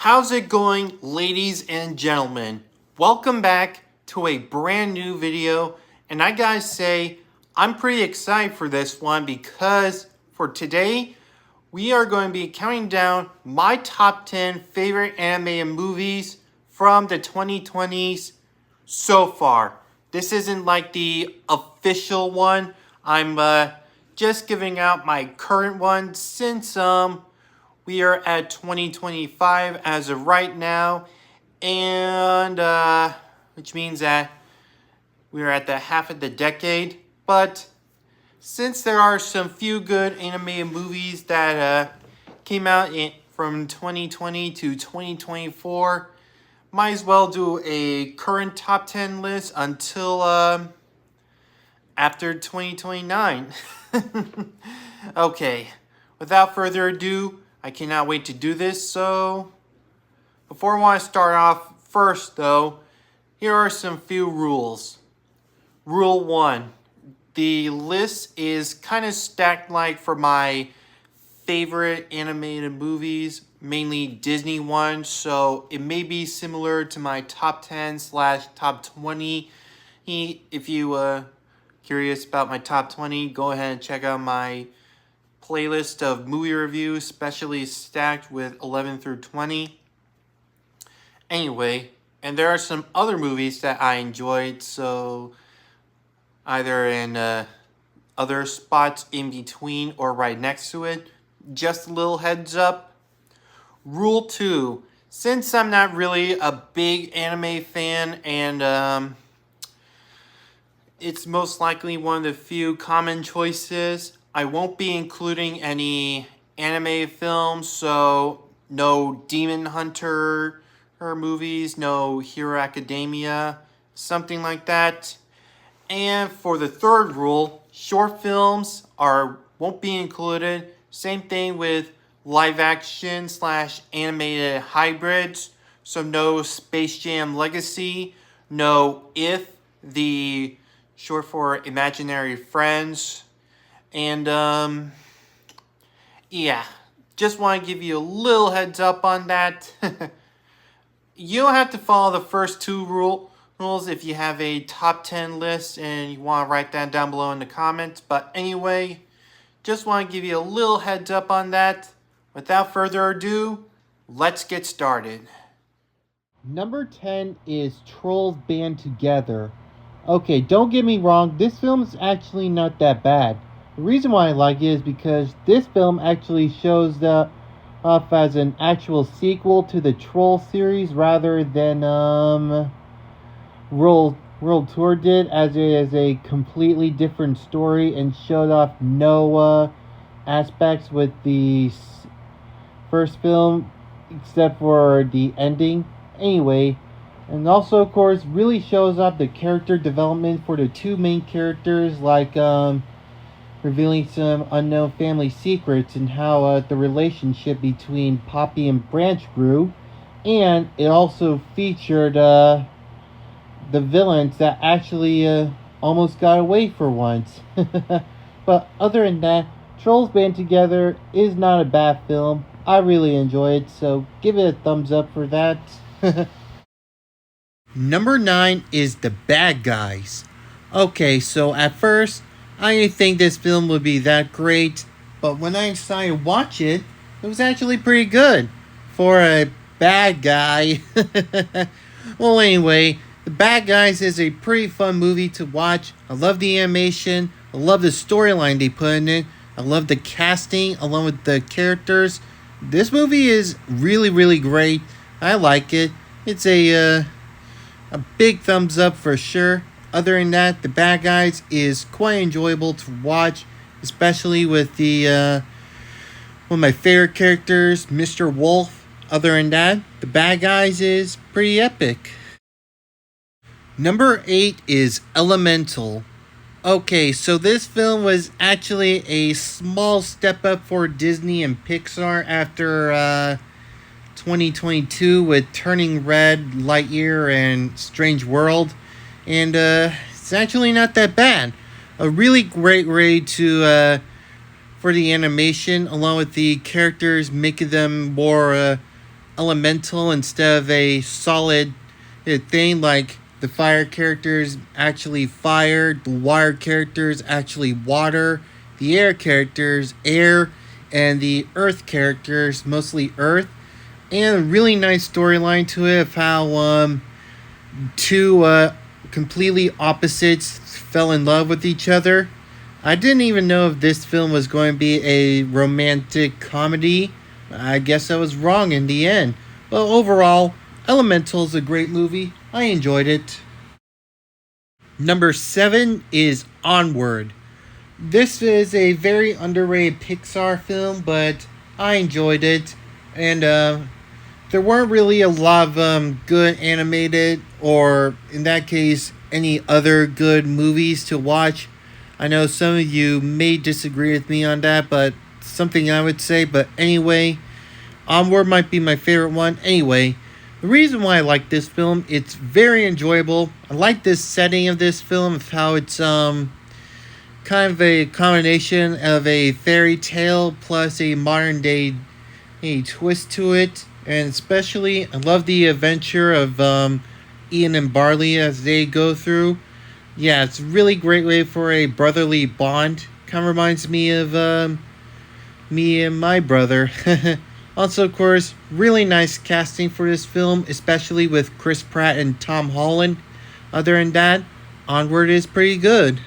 How's it going, ladies and gentlemen? Welcome back to a brand new video. And I gotta say, I'm pretty excited for this one because for today, we are going to be counting down my top 10 favorite animated movies from the 2020s so far. This isn't like the official one. I'm just giving out my current one since we are at 2025 as of right now, and which means that we are at the half of the decade. But since there are some few good animated movies that came out from 2020 to 2024, might as well do a current top 10 list until after 2029. Okay, without further ado, I cannot wait to do this. So before I want to start off first though, here are some few rules. Rule 1. The list is kind of stacked like for my favorite animated movies, mainly Disney ones, so it may be similar to my top 10 / top 20. If you curious about my top 20, go ahead and check out my playlist of movie reviews, specially stacked with 11 through 20. Anyway, and there are some other movies that I enjoyed, so either in other spots in between or right next to it. Just a little heads up. Rule 2. Since I'm not really a big anime fan and it's most likely one of the few common choices, I won't be including any anime films, so no Demon Hunter movies, no Hero Academia, something like that. And for the third rule, short films won't be included. Same thing with live action / animated hybrids. So no Space Jam Legacy, no If, the short for Imaginary Friends. And yeah, just want to give you a little heads up on that. You don't have to follow the first two rules if you have a top 10 list and you want to write that down below in the comments. But anyway, just want to give you a little heads up on that. Without further ado, let's get started. Number 10 is Trolls Band Together. Okay, don't get me wrong, this film is actually not that bad. The reason why I like it is because this film actually shows off as an actual sequel to the Troll series rather than World Tour did, as it is a completely different story and showed off no aspects with the first film except for the ending. Anyway, and also of course really shows off the character development for the two main characters, like revealing some unknown family secrets and how the relationship between Poppy and Branch grew. And it also featured the villains that actually almost got away for once. But other than that, Trolls Band Together is not a bad film. I really enjoy it, so give it a thumbs up for that. Number 9 is The Bad Guys. Okay, so at first, I didn't think this film would be that great, but when I decided to watch it, it was actually pretty good for a bad guy. Well, anyway, The Bad Guys is a pretty fun movie to watch. I love the animation. I love the storyline they put in it. I love the casting along with the characters. This movie is really, really great. I like it. It's a big thumbs up for sure. Other than that, The Bad Guys is quite enjoyable to watch, especially with the one of my favorite characters, Mr. Wolf. Other than that, The Bad Guys is pretty epic. Number 8 is Elemental. Okay, so this film was actually a small step up for Disney and Pixar after 2022 with Turning Red, Lightyear, and Strange World. And it's actually not that bad. A really great way to for the animation, along with the characters, making them more elemental instead of a solid thing, like the fire characters actually fire, the water characters actually water, the air characters air, and the earth characters mostly earth. And a really nice storyline to it of how two completely opposites fell in love with each other. I didn't even know if this film was going to be a romantic comedy. I guess I was wrong in the end. But overall, Elemental is a great movie. I enjoyed it. Number 7 is Onward. This is a very underrated Pixar film, but I enjoyed it. And there weren't really a lot of good animated, or in that case, any other good movies to watch. I know some of you may disagree with me on that, but something I would say. But anyway, Onward might be my favorite one. Anyway, the reason why I like this film, it's very enjoyable. I like this setting of this film, of how it's kind of a combination of a fairy tale plus a modern day twist to it. And especially, I love the adventure of Ian and Barley as they go through. Yeah, it's a really great way for a brotherly bond. Kind of reminds me of me and my brother. Also, of course, really nice casting for this film, especially with Chris Pratt and Tom Holland. Other than that, Onward is pretty good.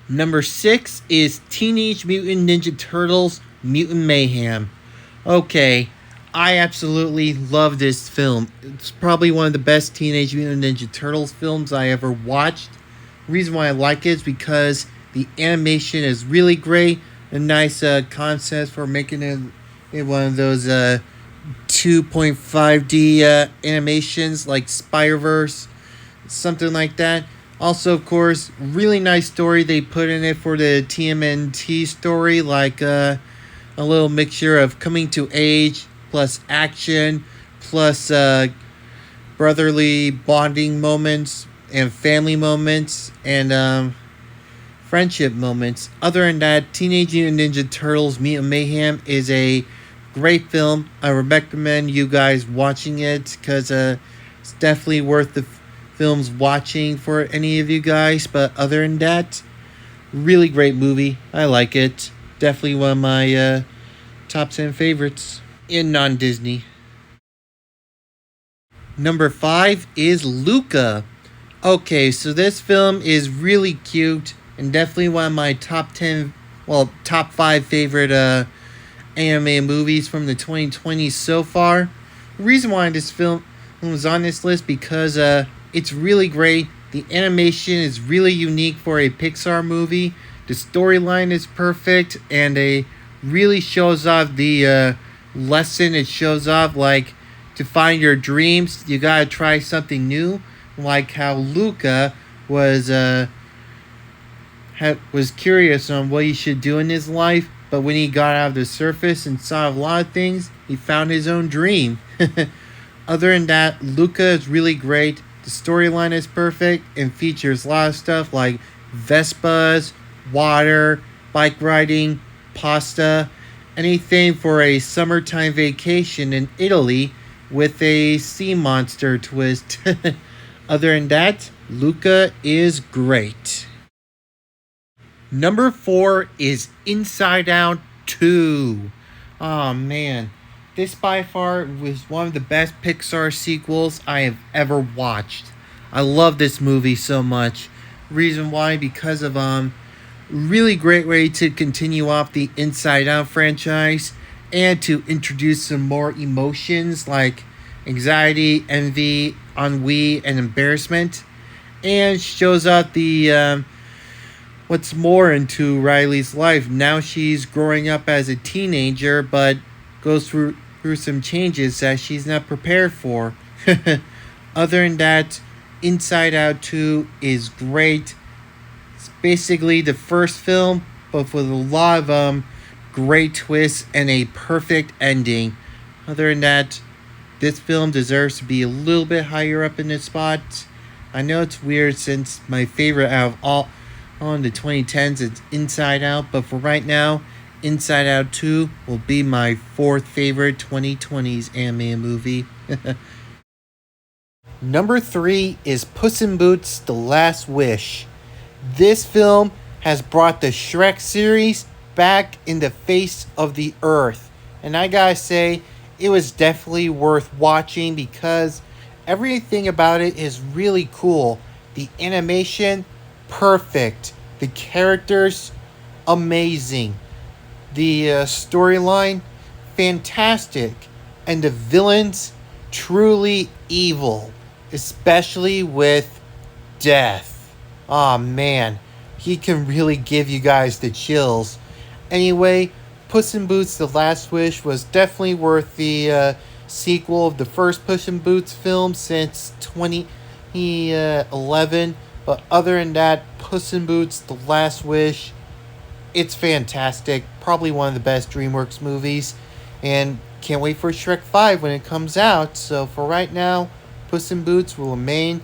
Number 6 is Teenage Mutant Ninja Turtles Mutant Mayhem. Okay, I absolutely love this film. It's probably one of the best Teenage Mutant Ninja Turtles films I ever watched. The reason why I like it is because the animation is really great. A nice concept for making it one of those 2.5D animations like Spider-Verse, something like that. Also, of course, really nice story they put in it for the TMNT story, like a little mixture of coming to age plus action plus brotherly bonding moments and family moments and friendship moments. Other than that, Teenage Mutant Ninja Turtles Mutant Mayhem is a great film. I recommend you guys watching it because it's definitely worth the film's watching for any of you guys. But other than that, really great movie. I like it. Definitely one of my top 10 favorites in non-Disney. Number 5 is Luca. Okay, so this film is really cute and definitely one of my top 5 favorite anime movies from the 2020s so far. The reason why this film was on this list because it's really great. The animation is really unique for a Pixar movie. The storyline is perfect and it really shows off the lesson. It shows off like to find your dreams, you gotta try something new. Like how Luca was curious on what he should do in his life, but when he got out of the surface and saw a lot of things, he found his own dream. Other than that, Luca is really great. The storyline is perfect and features a lot of stuff like Vespas, water, bike riding, pasta, anything for a summertime vacation in Italy with a sea monster twist. Other than that, Luca is great. Number 4 is Inside Out 2. Oh man, this by far was one of the best Pixar sequels I have ever watched. I love this movie so much. Reason why, because of really great way to continue off the Inside Out franchise and to introduce some more emotions like anxiety, envy, ennui, and embarrassment, and shows out the what's more into Riley's life. Now she's growing up as a teenager, but goes through some changes that she's not prepared for. Other than that, Inside Out 2 is great. It's basically the first film, but with a lot of great twists and a perfect ending. Other than that, this film deserves to be a little bit higher up in this spot. I know it's weird since my favorite out of all on the 2010s is Inside Out, but for right now, Inside Out 2 will be my fourth favorite 2020s anime movie. Number 3 is Puss in Boots: The Last Wish. This film has brought the Shrek series back in the face of the earth. And I gotta say, it was definitely worth watching because everything about it is really cool. The animation, perfect. The characters, amazing. The storyline, fantastic. And the villains, truly evil. Especially with Death. Aw, man. He can really give you guys the chills. Anyway, Puss in Boots: The Last Wish was definitely worth the sequel of the first Puss in Boots film since 2011. But other than that, Puss in Boots: The Last Wish, it's fantastic. Probably one of the best DreamWorks movies. And can't wait for Shrek 5 when it comes out. So for right now, Puss in Boots will remain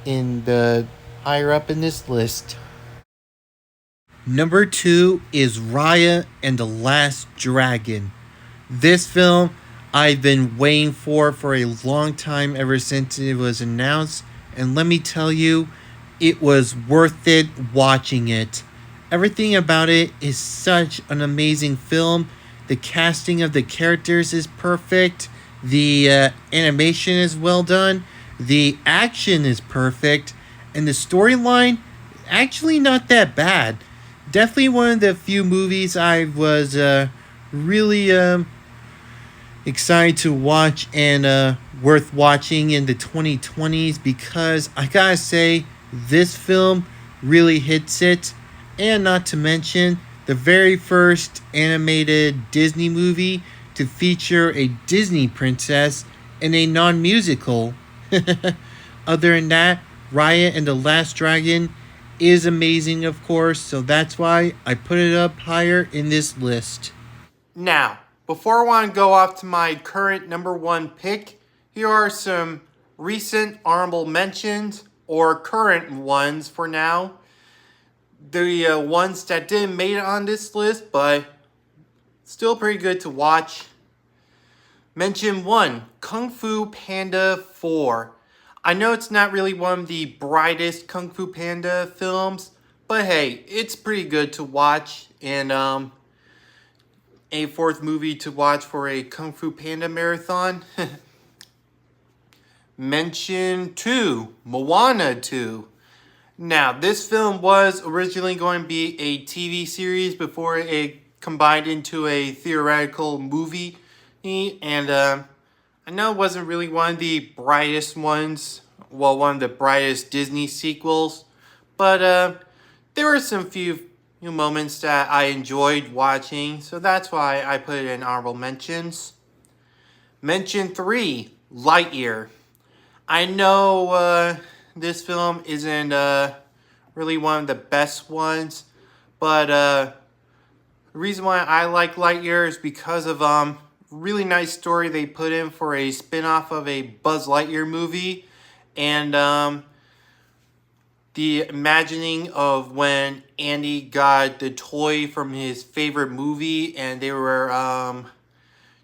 in the higher up in this list. Number 2 is Raya and the Last Dragon. This film I've been waiting for a long time ever since it was announced. And let me tell you, it was worth it watching it. Everything about it is such an amazing film. The casting of the characters is perfect. The animation is well done. The action is perfect. And the storyline, actually not that bad. Definitely one of the few movies I was really excited to watch and worth watching in the 2020s because I gotta say, this film really hits it. And not to mention, the very first animated Disney movie to feature a Disney princess in a non-musical. Other than that, Raya and the Last Dragon is amazing, of course, so that's why I put it up higher in this list. Now, before I want to go off to my current number 1 pick, here are some recent honorable mentions, or current ones for now. The ones that didn't make it on this list, but still pretty good to watch. Mention 1, Kung Fu Panda 4. I know it's not really one of the brightest Kung Fu Panda films, but hey, it's pretty good to watch, and a fourth movie to watch for a Kung Fu Panda marathon. Mention 2, Moana 2. Now, this film was originally going to be a TV series before it combined into a theoretical movie. And I know it wasn't really one of the brightest ones, well, one of the brightest Disney sequels. But there were some few moments that I enjoyed watching, so that's why I put it in honorable mentions. Mention 3, Lightyear. I know this film isn't really one of the best ones, but the reason why I like Lightyear is because of really nice story they put in for a spin-off of a Buzz Lightyear movie, and the imagining of when Andy got the toy from his favorite movie, and they were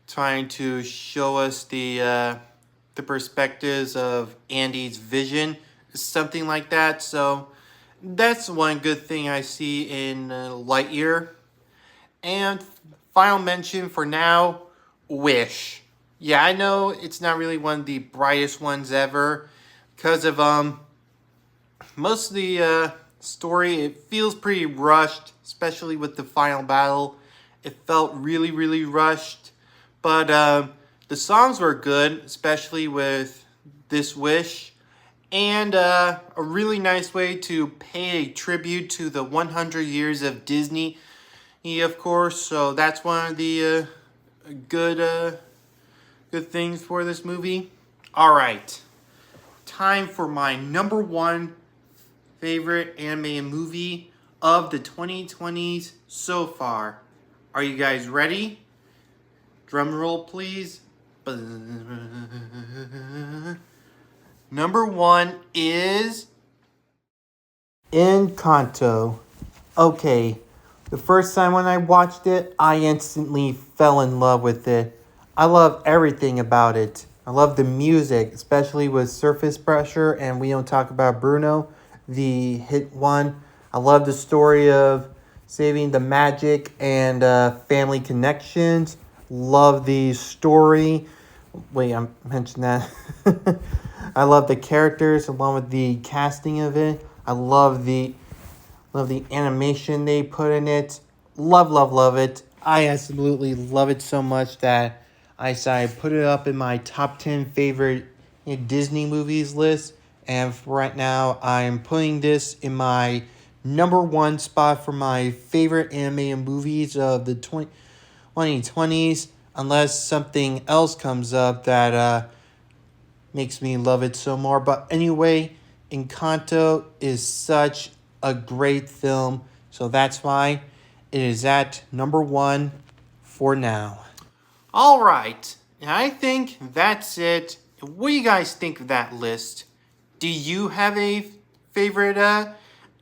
trying to show us the perspectives of Andy's vision, something like that. So that's one good thing I see in Lightyear. And final mention for now, Wish. Yeah, I know it's not really one of the brightest ones ever because of most of the story. It feels pretty rushed, especially with the final battle. It felt really, really rushed. But the songs were good, especially with This Wish. And a really nice way to pay a tribute to the 100 years of Disney, of course. So that's one of the good things for this movie. All right. Time for my number 1 favorite animated movie of the 2020s so far. Are you guys ready? Drum roll, please. Number 1 is Encanto. Okay, The first time when I watched it, I instantly fell in love with it. I love everything about it. I love the music, especially with Surface Pressure, and we don't talk about Bruno, the hit one. I love the story of saving the magic and family connections. Love the story. Wait, I mentioned that. I love the characters along with the casting of it. I love the animation they put in it. Love it. I absolutely love it so much that I decided to put it up in my top 10 favorite Disney movies list. And for right now, I'm putting this in my number one spot for my favorite animated movies of the 2020s. Unless something else comes up that makes me love it so more. But anyway, Encanto is such a great film, so that's why it is at number one for now. All right, and I think that's it. What do you guys think of that list? Do you have a favorite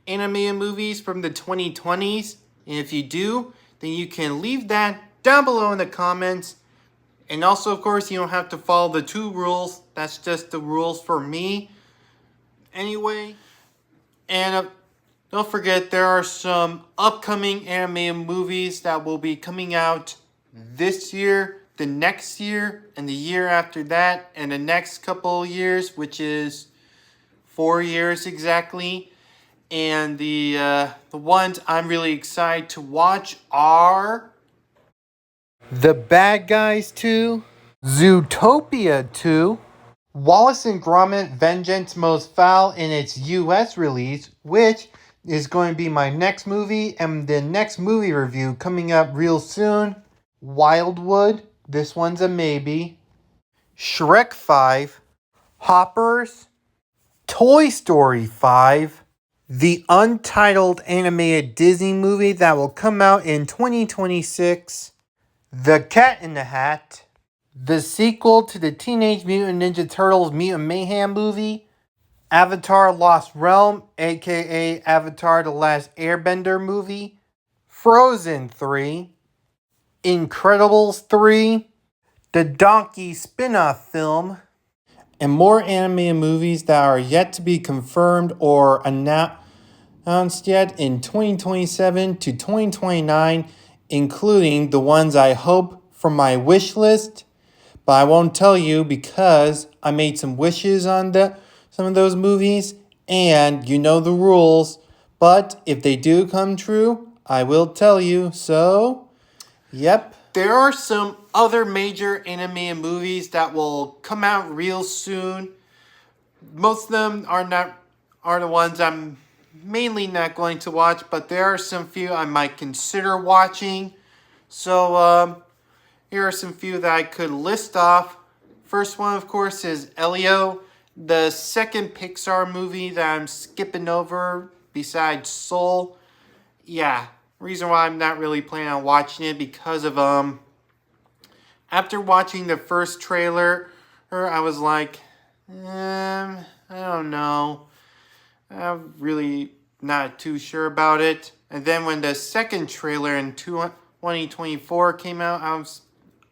animated movies from the 2020s? And if you do, then you can leave that down below in the comments. And also, of course, you don't have to follow the 2 rules. That's just the rules for me. Anyway. And don't forget, there are some upcoming animated movies that will be coming out this year, the next year, and the year after that, and the next couple of years, which is 4 years exactly. And the ones I'm really excited to watch are The Bad Guys 2, Zootopia 2, Wallace and Gromit Vengeance Most Foul in its US release, which is going to be my next movie and the next movie review coming up real soon. Wildwood, this one's a maybe. Shrek 5, Hoppers, Toy Story 5, the untitled animated Disney movie that will come out in 2026, The Cat in the Hat, the sequel to the Teenage Mutant Ninja Turtles Mutant Mayhem movie, Avatar Lost Realm, aka Avatar The Last Airbender movie, Frozen 3, Incredibles 3, the Donkey spin-off film, and more animated movies that are yet to be confirmed or announced yet in 2027 to 2029, including the ones I hope from my wish list. But I won't tell you because I made some wishes on some of those movies, and you know the rules. But if they do come true, I will tell you. So, yep. There are some other major animated movies that will come out real soon. Most of them are the ones I'm mainly not going to watch, but there are some few I might consider watching. So, here are some few that I could list off. First one, of course, is Elio, the second Pixar movie that I'm skipping over besides Soul. Yeah, reason why I'm not really planning on watching it because of after watching the first trailer, I was like, I don't know. I'm really not too sure about it. And then when the second trailer in 2024 came out,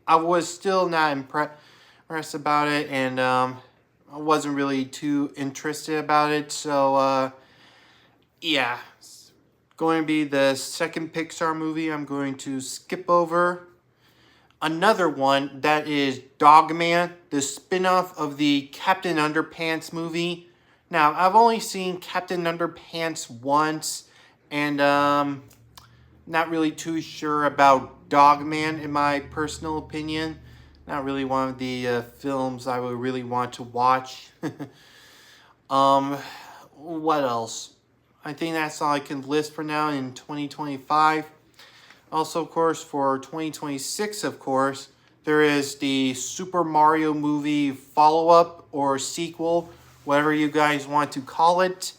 I was still not impressed about it, and I wasn't really too interested about it. So, yeah, it's going to be the second Pixar movie I'm going to skip over. Another one that is Dogman, the spin-off of the Captain Underpants movie. Now, I've only seen Captain Underpants once, and not really too sure about Dogman in my personal opinion. Not really one of the films I would really want to watch. What else? I think that's all I can list for now in 2025. Also, of course, for 2026, of course, there is the Super Mario movie follow-up or sequel, whatever you guys want to call it.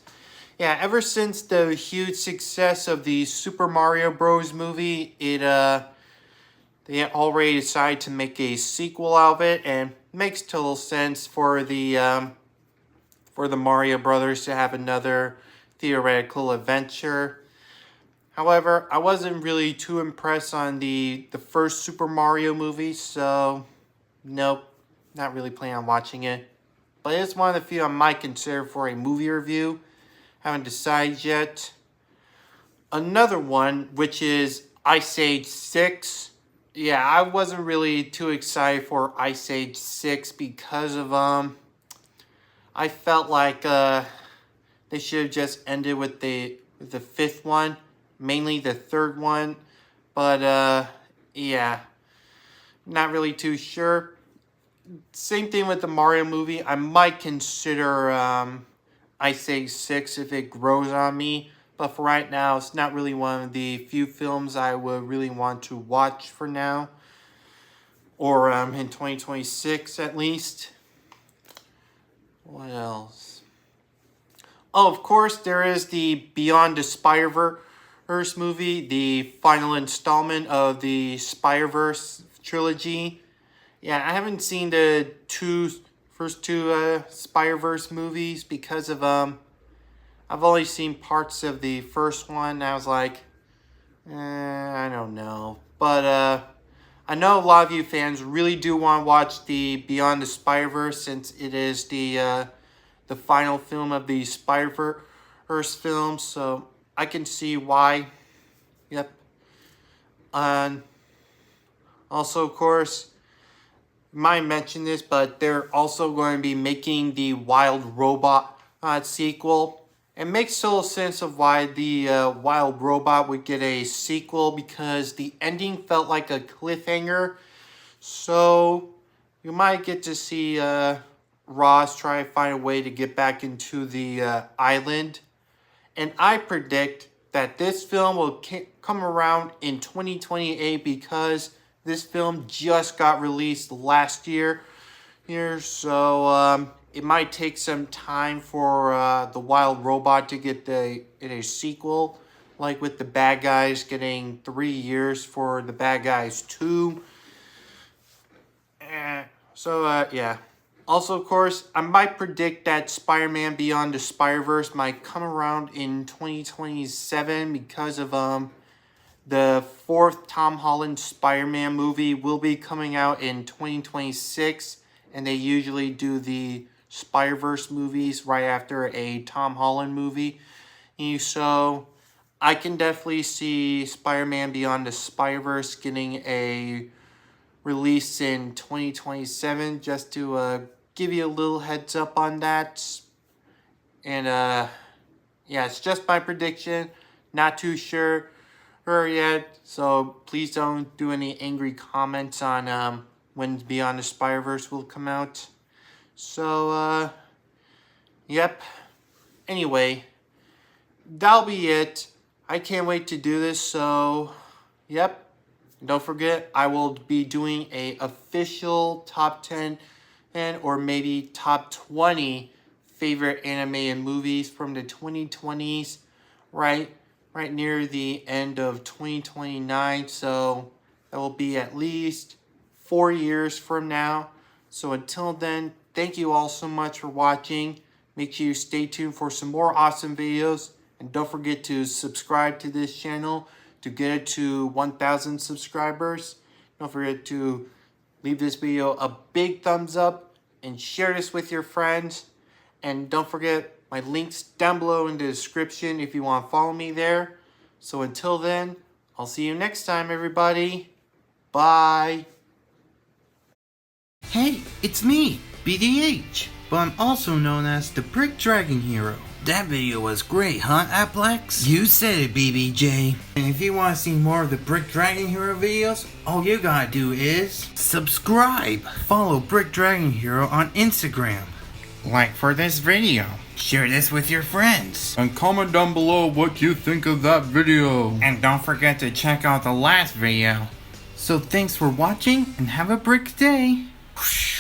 Yeah, ever since the huge success of the Super Mario Bros. Movie, they already decided to make a sequel out of it, and it makes total sense for the Mario Brothers to have another theoretical adventure. However, I wasn't really too impressed on the first Super Mario movie, so nope, not really planning on watching it. But it's one of the few I might consider for a movie review. Haven't decided yet. Another one, which is Ice Age 6. Yeah, I wasn't really too excited for Ice Age 6 because of, I felt like, they should have just ended with the fifth one. Mainly the third one. But, yeah. Not really too sure. Same thing with the Mario movie. I might consider, Ice Age 6 if it grows on me. But for right now, it's not really one of the few films I would really want to watch for now. Or in 2026 at least. What else? Oh, of course, there is the Beyond the Spider-Verse movie. The final installment of the Spider-Verse trilogy. Yeah, I haven't seen the first two Spider-Verse movies because of I've only seen parts of the first one. I was like, I don't know. But I know a lot of you fans really do want to watch the Beyond the Spider-Verse since it is the final film of the Spider-Verse film. So I can see why. Yep. And also, of course, might mention this, but they're also going to be making the Wild Robot sequel. It makes total sense of why the Wild Robot would get a sequel because the ending felt like a cliffhanger. So you might get to see Ross try to find a way to get back into the island. And I predict that this film will come around in 2028 because this film just got released last year. So it might take some time for the Wild Robot to get in a sequel, like with the Bad Guys getting 3 years for the Bad Guys 2. Yeah. Also, of course, I might predict that Spider-Man Beyond the Spider-Verse might come around in 2027 because of the fourth Tom Holland Spider-Man movie will be coming out in 2026, and they usually do the Spider-Verse movies right after a Tom Holland movie. So I can definitely see Spider-Man Beyond the Spider-Verse getting a release in 2027 just to give you a little heads up on that. And yeah, it's just my prediction. Not too sure yet, so please don't do any angry comments on when Beyond the Spider-Verse will come out. So, yep. Anyway, that'll be it. I can't wait to do this, so, yep. Don't forget, I will be doing a official top 10 or maybe top 20 favorite animated movies from the 2020s, right near the end of 2029. So that will be at least 4 years from now. So until then, thank you all so much for watching. Make sure you stay tuned for some more awesome videos. And don't forget to subscribe to this channel to get it to 1,000 subscribers. Don't forget to leave this video a big thumbs up and share this with your friends. And don't forget my links down below in the description if you want to follow me there. So until then, I'll see you next time, everybody. Bye. Hey, it's me, BDH, but I'm also known as the Brick Dragon Hero. That video was great, huh, Applex? You said it, BBJ. And if you want to see more of the Brick Dragon Hero videos, all you gotta do is subscribe. Follow Brick Dragon Hero on Instagram. Like for this video. Share this with your friends. And comment down below what you think of that video. And don't forget to check out the last video. So thanks for watching and have a brick day. Whoosh.